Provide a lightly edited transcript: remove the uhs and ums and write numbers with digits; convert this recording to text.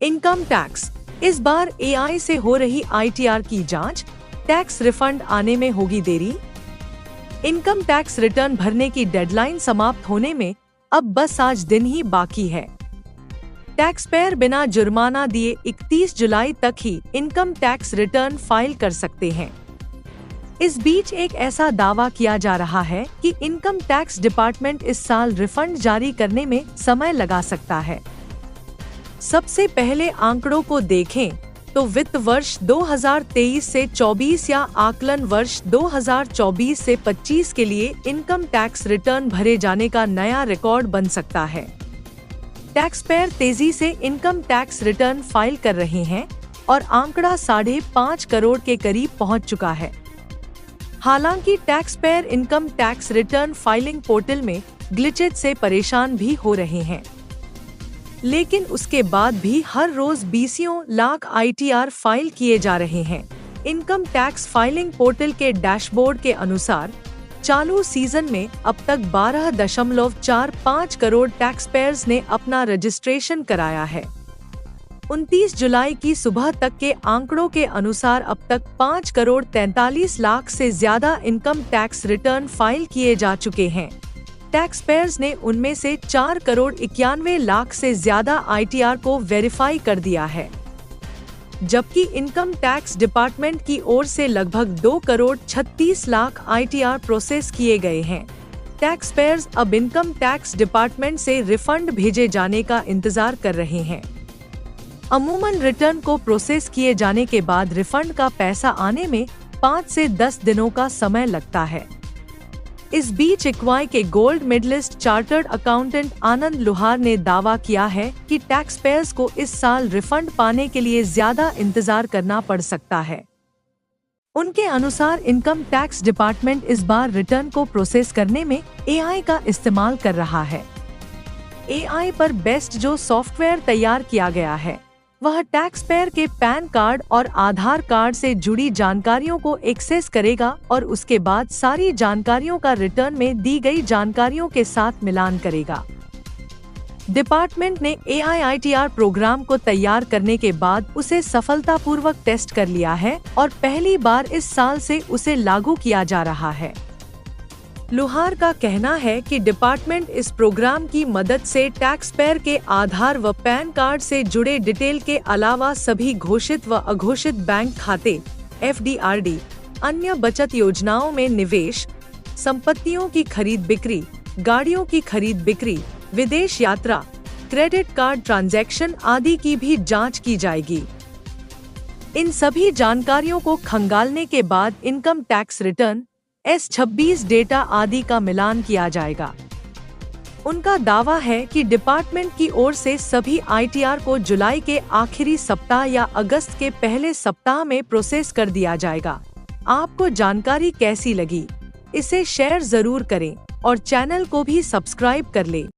Income tax, इस बार AI से हो रही आईटीआर की जांच, टैक्स रिफंड आने में होगी देरी। इनकम टैक्स रिटर्न भरने की डेडलाइन समाप्त होने में अब बस आज दिन ही बाकी है। टैक्स पेयर बिना जुर्माना दिए 31 जुलाई तक ही इनकम टैक्स रिटर्न फाइल कर सकते हैं। इस बीच एक ऐसा दावा किया जा रहा है कि इनकम टैक्स डिपार्टमेंट इस साल रिफंड जारी करने में समय लगा सकता है। सबसे पहले आंकड़ों को देखें तो वित्त वर्ष 2023 से 24 या आकलन वर्ष 2024 से 25 के लिए इनकम टैक्स रिटर्न भरे जाने का नया रिकॉर्ड बन सकता है। टैक्स पेयर तेजी से इनकम टैक्स रिटर्न फाइल कर रहे हैं और आंकड़ा 5.5 करोड़ के करीब पहुंच चुका है। हालांकि tax payer income tax return filing portal में ग्लिचेज से परेशान भी हो रहे हैं, लेकिन उसके बाद भी हर रोज 20 लाख आईटीआर फाइल किए जा रहे हैं। इनकम टैक्स फाइलिंग पोर्टल के डैशबोर्ड के अनुसार चालू सीजन में अब तक 12.45 करोड़ टैक्स पेयर्स ने अपना रजिस्ट्रेशन कराया है। 29 जुलाई की सुबह तक के आंकड़ों के अनुसार अब तक 5 करोड़ 43 लाख से ज्यादा इनकम टैक्स रिटर्न फाइल किए जा चुके हैं। टैक्स पेयर्स ने उनमें से 4 करोड़ 91 लाख से ज्यादा आईटीआर को वेरीफाई कर दिया है, जबकि इनकम टैक्स डिपार्टमेंट की ओर से लगभग 2 करोड़ 36 लाख आईटीआर प्रोसेस किए गए हैं। टैक्स पेयर्स अब इनकम टैक्स डिपार्टमेंट से रिफंड भेजे जाने का इंतजार कर रहे हैं। अमूमन रिटर्न को प्रोसेस किए जाने के बाद रिफंड का पैसा आने में 5 से 10 दिनों का समय लगता है। इस बीच इक्वाई के गोल्ड मेडलिस्ट चार्टर्ड अकाउंटेंट आनंद लोहार ने दावा किया है कि टैक्स पेयर्स को इस साल रिफंड पाने के लिए ज्यादा इंतजार करना पड़ सकता है। उनके अनुसार इनकम टैक्स डिपार्टमेंट इस बार रिटर्न को प्रोसेस करने में एआई का इस्तेमाल कर रहा है। एआई पर बेस्ड जो सॉफ्टवेयर तैयार किया गया है वह टैक्स पेयर के पैन कार्ड और आधार कार्ड से जुड़ी जानकारियों को एक्सेस करेगा और उसके बाद सारी जानकारियों का रिटर्न में दी गई जानकारियों के साथ मिलान करेगा। डिपार्टमेंट ने एआई आईटीआर प्रोग्राम को तैयार करने के बाद उसे सफलतापूर्वक टेस्ट कर लिया है और पहली बार इस साल से उसे लागू किया जा रहा है। लोहार का कहना है कि डिपार्टमेंट इस प्रोग्राम की मदद से टैक्स पेयर के आधार व पैन कार्ड से जुड़े डिटेल के अलावा सभी घोषित व अघोषित बैंक खाते, एफडी, अन्य बचत योजनाओं में निवेश, संपत्तियों की खरीद बिक्री, गाड़ियों की खरीद बिक्री, विदेश यात्रा, क्रेडिट कार्ड ट्रांजैक्शन आदि की भी जांच की जाएगी। इन सभी जानकारियों को खंगालने के बाद income tax return, S-26 data आदि का मिलान किया जाएगा। उनका दावा है कि डिपार्टमेंट की ओर से सभी आईटीआर को जुलाई के आखिरी सप्ताह या अगस्त के पहले सप्ताह में प्रोसेस कर दिया जाएगा। आपको जानकारी कैसी लगी? इसे शेयर जरूर करें और चैनल को भी सब्सक्राइब कर लें।